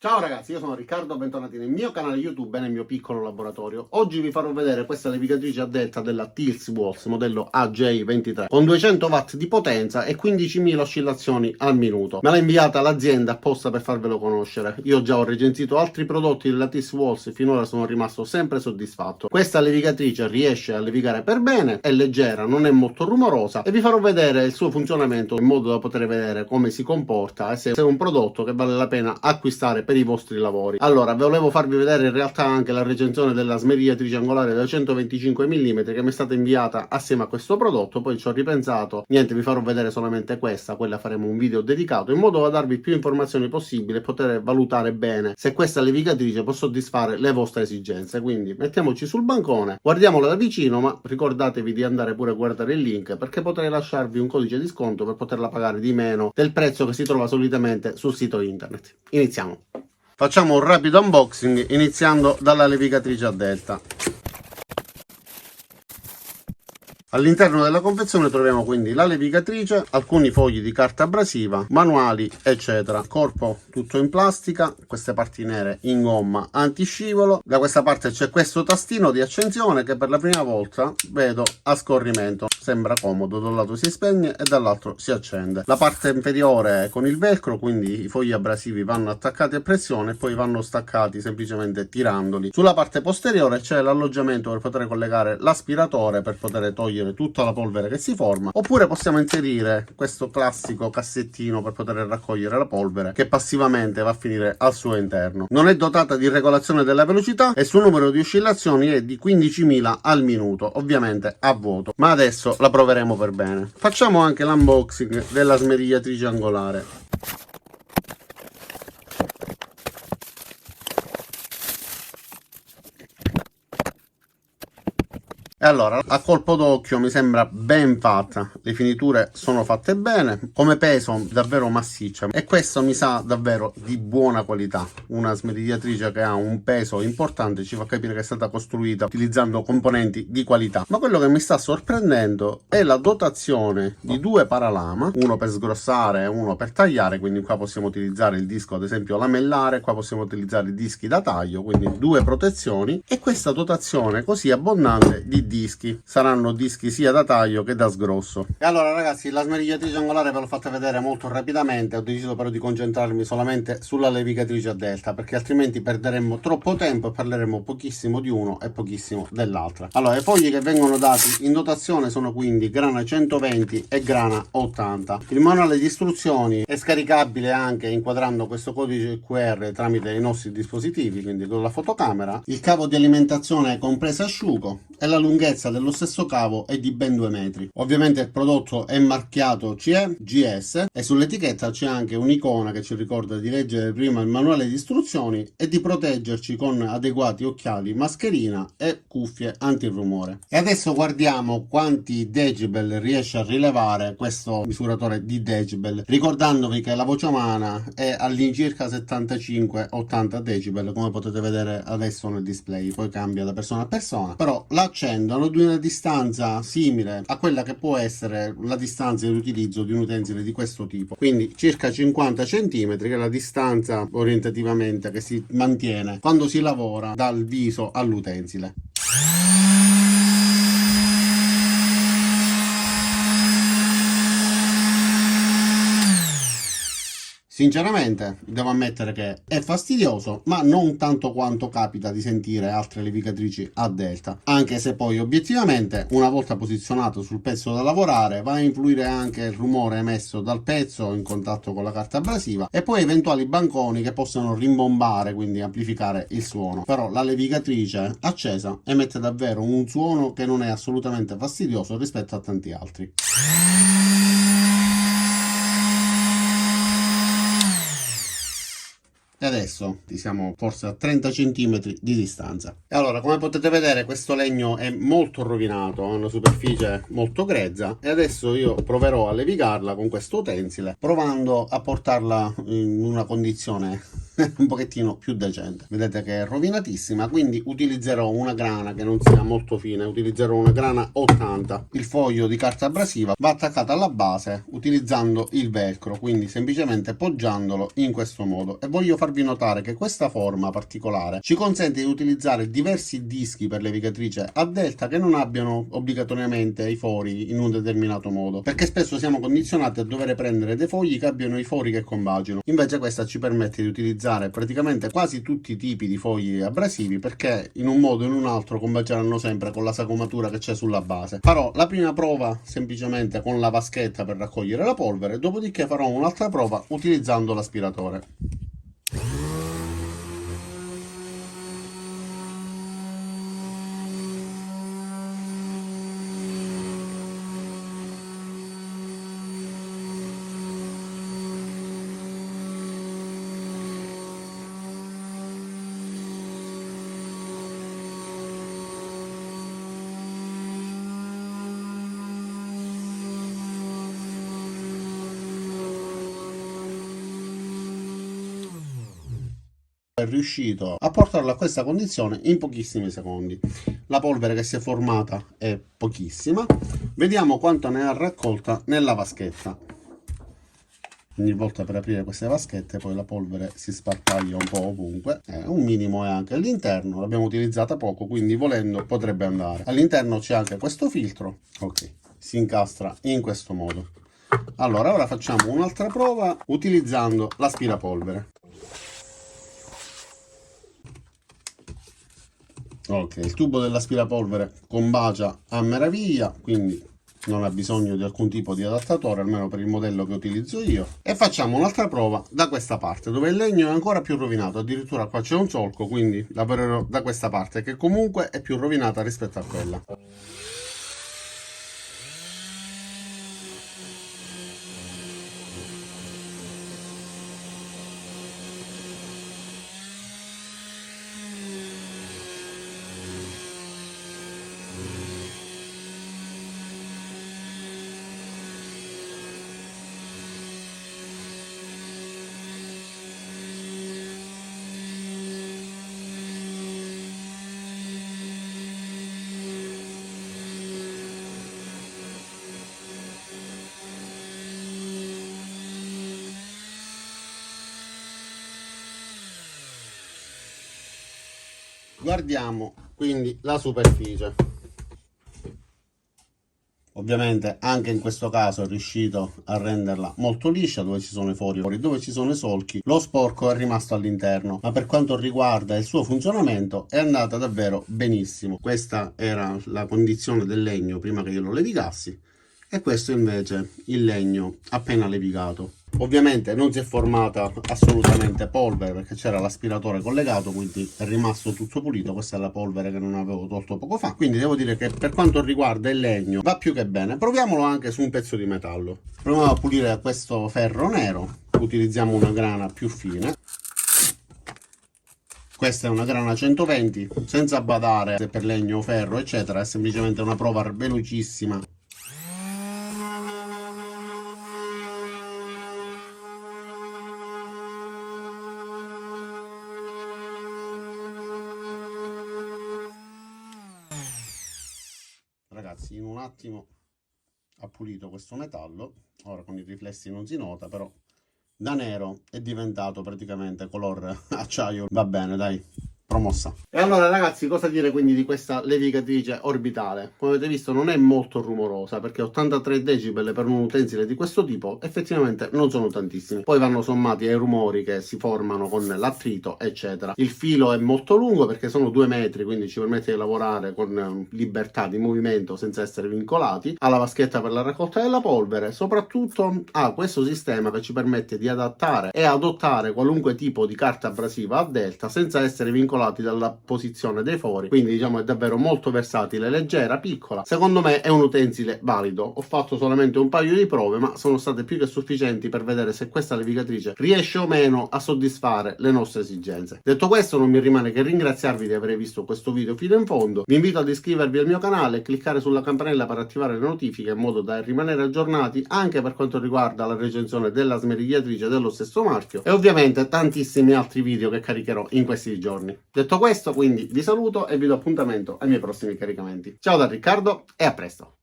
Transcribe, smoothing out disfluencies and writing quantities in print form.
Ciao ragazzi, io sono Riccardo, bentornati nel mio canale YouTube e nel mio piccolo laboratorio. Oggi vi farò vedere questa levigatrice a delta della Thieves Waltz modello AJ23 con 200 watt di potenza e 15.000 oscillazioni al minuto. Me l'ha inviata l'azienda apposta per farvelo conoscere. Io già ho recensito altri prodotti della Thieves Waltz e finora sono rimasto sempre soddisfatto. Questa levigatrice riesce a levigare per bene, è leggera, non è molto rumorosa e vi farò vedere il suo funzionamento in modo da poter vedere come si comporta e se è un prodotto che vale la pena acquistare per i vostri lavori. Allora, volevo farvi vedere in realtà anche la recensione della smeriglia triangolare da 125 mm che mi è stata inviata assieme a questo prodotto, poi ci ho ripensato, niente, vi farò vedere solamente quella faremo un video dedicato in modo da darvi più informazioni possibili e poter valutare bene se questa levigatrice può soddisfare le vostre esigenze. Quindi mettiamoci sul bancone, guardiamola da vicino, ma ricordatevi di andare pure a guardare il link perché potrei lasciarvi un codice di sconto per poterla pagare di meno del prezzo che si trova solitamente sul sito internet. Iniziamo. Facciamo un rapido unboxing iniziando dalla levigatrice a delta. All'interno della confezione troviamo quindi la levigatrice, alcuni fogli di carta abrasiva, manuali eccetera, corpo tutto in plastica, queste parti nere in gomma antiscivolo. Da questa parte c'è questo tastino di accensione che per la prima volta vedo a scorrimento, sembra comodo, da un lato si spegne e dall'altro si accende. La parte inferiore è con il velcro, quindi i fogli abrasivi vanno attaccati a pressione e poi vanno staccati semplicemente tirandoli. Sulla parte posteriore c'è l'alloggiamento per poter collegare l'aspiratore per poter togliere tutta la polvere che si forma, oppure possiamo inserire questo classico cassettino per poter raccogliere la polvere che passivamente va a finire al suo interno. Non è dotata di regolazione della velocità e il suo numero di oscillazioni è di 15.000 al minuto, ovviamente a vuoto, ma adesso la proveremo per bene. Facciamo anche l'unboxing della smeriglia triangolare. E allora, a colpo d'occhio mi sembra ben fatta, le finiture sono fatte bene, come peso davvero massiccia e questo mi sa davvero di buona qualità. Una smerigliatrice che ha un peso importante ci fa capire che è stata costruita utilizzando componenti di qualità. Ma quello che mi sta sorprendendo è la dotazione di due paralama, uno per sgrossare e uno per tagliare, quindi qua possiamo utilizzare il disco ad esempio lamellare, qua possiamo utilizzare i dischi da taglio, quindi due protezioni, e questa dotazione così abbondante di dischi, saranno dischi sia da taglio che da sgrosso. E allora ragazzi, la smerigliatrice angolare ve l'ho fatta vedere molto rapidamente, ho deciso però di concentrarmi solamente sulla levigatrice a delta perché altrimenti perderemmo troppo tempo e parleremo pochissimo di uno e pochissimo dell'altra. Allora, i fogli che vengono dati in dotazione sono quindi grana 120 e grana 80. Il manuale di istruzioni è scaricabile anche inquadrando questo codice QR tramite i nostri dispositivi, quindi con la fotocamera. Il cavo di alimentazione è compreso asciugo e la lunghezza dello stesso cavo è di ben 2 metri. Ovviamente il prodotto è marchiato CE, GS e sull'etichetta c'è anche un'icona che ci ricorda di leggere prima il manuale di istruzioni e di proteggerci con adeguati occhiali, mascherina e cuffie antirumore. E adesso guardiamo quanti decibel riesce a rilevare questo misuratore di decibel, ricordandovi che la voce umana è all'incirca 75-80 decibel, come potete vedere adesso nel display, poi cambia da persona a persona, però l'accendono ad una distanza simile a quella che può essere la distanza di utilizzo di un utensile di questo tipo, quindi circa 50 cm, che è la distanza orientativamente che si mantiene quando si lavora dal viso all'utensile. Sinceramente devo ammettere che è fastidioso, ma non tanto quanto capita di sentire altre levigatrici a delta, anche se poi obiettivamente una volta posizionato sul pezzo da lavorare va a influire anche il rumore emesso dal pezzo in contatto con la carta abrasiva e poi eventuali banconi che possono rimbombare, quindi amplificare il suono. Però la levigatrice accesa emette davvero un suono che non è assolutamente fastidioso rispetto a tanti altri. E adesso siamo forse a 30 cm di distanza. E allora, come potete vedere, questo legno è molto rovinato, ha una superficie molto grezza e adesso io proverò a levigarla con questo utensile, provando a portarla in una condizione un pochettino più decente. Vedete che è rovinatissima, quindi utilizzerò una grana che non sia molto fine, utilizzerò una grana 80. Il foglio di carta abrasiva va attaccato alla base utilizzando il velcro, quindi semplicemente poggiandolo in questo modo. E voglio farvi notare che questa forma particolare ci consente di utilizzare diversi dischi per levigatrice a delta che non abbiano obbligatoriamente i fori in un determinato modo, perché spesso siamo condizionati a dover prendere dei fogli che abbiano i fori che combaciano. Invece questa ci permette di utilizzare praticamente quasi tutti i tipi di fogli abrasivi, perché in un modo o in un altro combaceranno sempre con la sagomatura che c'è sulla base. Farò la prima prova semplicemente con la vaschetta per raccogliere la polvere, dopodiché farò un'altra prova utilizzando l'aspiratore. È riuscito a portarlo a questa condizione in pochissimi secondi. La polvere che si è formata è pochissima. Vediamo quanto ne ha raccolta nella vaschetta. Ogni volta per aprire queste vaschette poi la polvere si sparpaglia un po' ovunque. Un minimo è anche all'interno, l'abbiamo utilizzata poco, quindi volendo potrebbe andare. All'interno c'è anche questo filtro, ok, si incastra in questo modo. Allora, ora facciamo un'altra prova utilizzando l'aspirapolvere. Ok, il tubo dell'aspirapolvere combacia a meraviglia, quindi non ha bisogno di alcun tipo di adattatore, almeno per il modello che utilizzo io. E facciamo un'altra prova da questa parte, dove il legno è ancora più rovinato, addirittura qua c'è un solco, quindi lavorerò da questa parte, che comunque è più rovinata rispetto a quella. Guardiamo quindi la superficie. Ovviamente anche in questo caso è riuscito a renderla molto liscia, dove ci sono i fori, dove ci sono i solchi, lo sporco è rimasto all'interno, ma per quanto riguarda il suo funzionamento è andata davvero benissimo. Questa era la condizione del legno prima che io lo levigassi e questo invece il legno appena levigato. Ovviamente non si è formata assolutamente polvere perché c'era l'aspiratore collegato, quindi è rimasto tutto pulito. Questa è la polvere che non avevo tolto poco fa, quindi devo dire che per quanto riguarda il legno va più che bene. Proviamolo anche su un pezzo di metallo. Proviamo a pulire questo ferro nero, utilizziamo una grana più fine. Questa è una grana 120, senza badare se per legno o ferro eccetera, è semplicemente una prova velocissima. Ragazzi, in un attimo ha pulito questo metallo, ora con i riflessi non si nota, però da nero è diventato praticamente color acciaio. Va bene, dai, promossa. E allora ragazzi, cosa dire quindi di questa levigatrice orbitale? Come avete visto non è molto rumorosa, perché 83 decibel per un utensile di questo tipo effettivamente non sono tantissimi. Poi vanno sommati ai rumori che si formano con l'attrito eccetera. Il filo è molto lungo perché sono 2 metri, quindi ci permette di lavorare con libertà di movimento senza essere vincolati. Ha la vaschetta per la raccolta della polvere, soprattutto ha questo sistema che ci permette di adattare e adottare qualunque tipo di carta abrasiva a delta senza essere vincolati svincolati dalla posizione dei fori, quindi diciamo è davvero molto versatile, leggera, piccola. Secondo me è un utensile valido. Ho fatto solamente un paio di prove, ma sono state più che sufficienti per vedere se questa levigatrice riesce o meno a soddisfare le nostre esigenze. Detto questo, non mi rimane che ringraziarvi di aver visto questo video fino in fondo. Vi invito ad iscrivervi al mio canale e cliccare sulla campanella per attivare le notifiche in modo da rimanere aggiornati anche per quanto riguarda la recensione della smerigliatrice dello stesso marchio e ovviamente tantissimi altri video che caricherò in questi giorni. Detto questo, quindi vi saluto e vi do appuntamento ai miei prossimi caricamenti. Ciao da Riccardo e a presto!